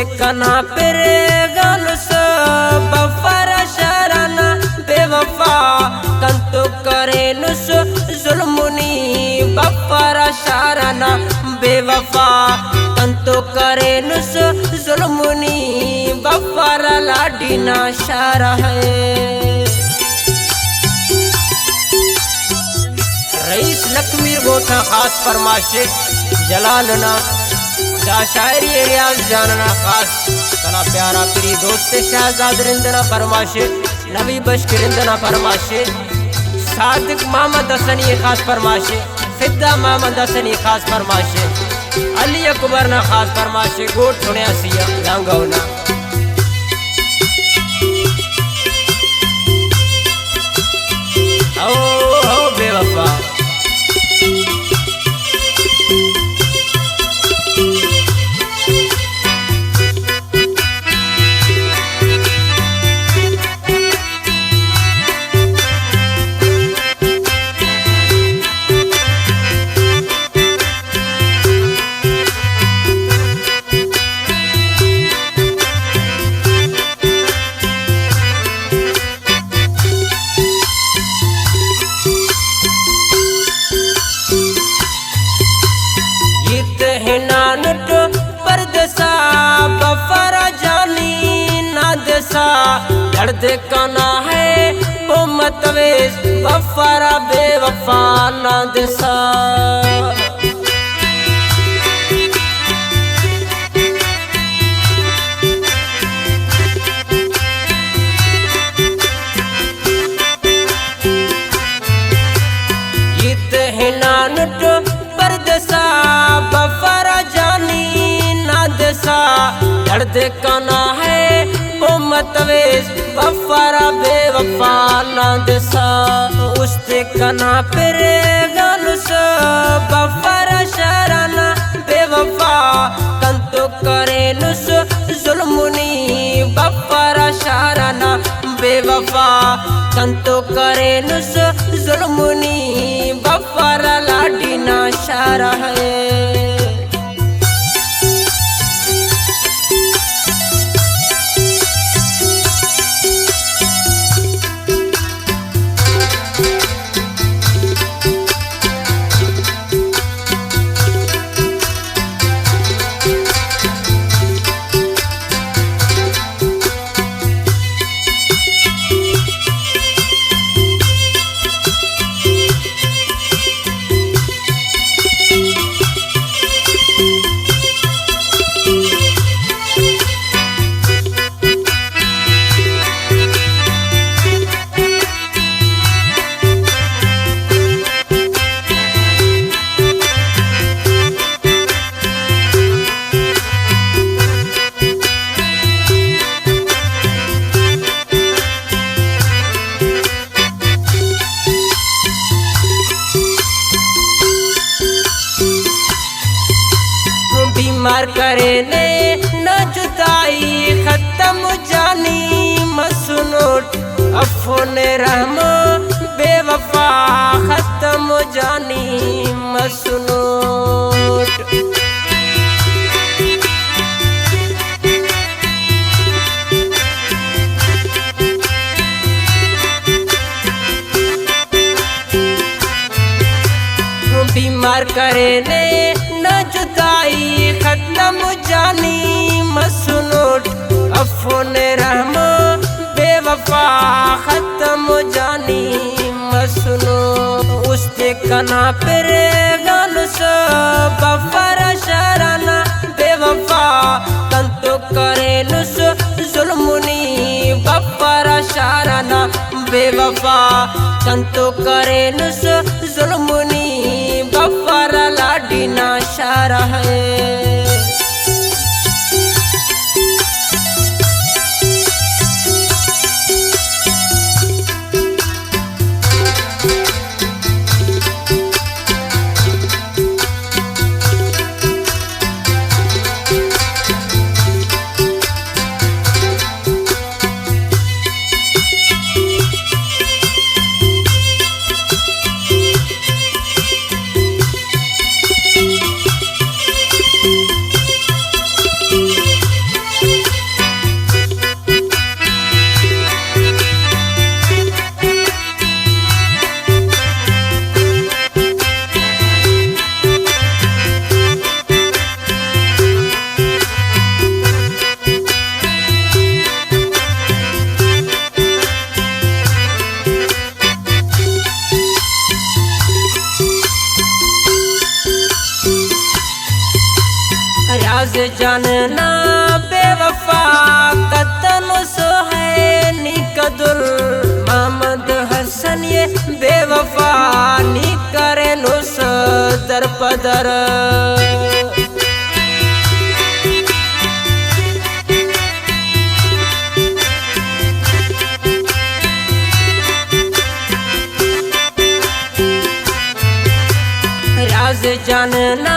कना पर गानुस बफर शराना बेवफा कंतु करे नुस जुल्मुनी बफर शराना बेवफा कंतु करे नुस जुल्मुनी बफर लाडीना शारा है। रईस लखमीर गोठा खास फरमाशे जलालना जा शायरी रियाज जानना खास कना प्यारा प्री दोस्त शहजाद रिंदना फरमाशे नबी बश्क रिंदना फरमाशे सादिक मोहम्मद हसनी खास फरमाशे फिदा मोहम्मद हसनी खास फरमाशे अली अकबर ना खास फरमाशे गोट सुने सिया लांगौना ओ बेवफा दर्द कना है वो मतवेश वफारा बेवफा ना दिसा इत हिनानुट परदसा वफारा जानी ना दिसा दर्द कना है वो मतवेश वफारा बेवफा ना दिसा उसते कना पर गानुस बफारा शराना बेवफा कंतु करे नुस जुल्मुनी बफारा शराना बेवफा कंतु करे नुस जुल्मुनी बफारा लाडीना शारा है। बीमार करे ने न जुदाई खत्म जानी मसनूट अफोन रहम बेवफा खत्म जानी मसनूट बीमार करे ने न जुदाई खत्म जानी मसनूट अफोन रहम बेवफा खत्म जानी मसनूट उसते कना पर गानुस बफारा शराना बेवफा कंतु करे नुस जुल्मुनी बफारा शराना बेवफा कंतु करे नुस जुल्मुनी बफारा लाडीना शारा है। राज जानना बेवफा कतन सो है निकदुल मोहम्मद हसन ये बेवफा नी करे नो दर पदर राज जानना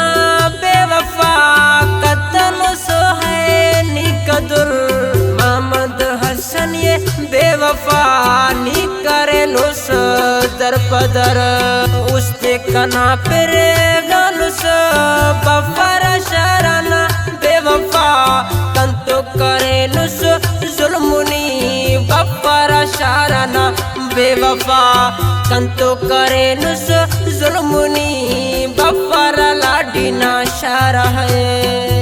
बेवफा कतन सो है निकदुल मोहम्मद हसन ये बेवफा नी करे नो दर पदर उसते कना पर गानुस बफर शराना बेवफा कंतो करे नुस जुल्मुनी बफर शराना बेवफा कंतो करे नुस जुल्मुनी बफर लाडीना शारा है।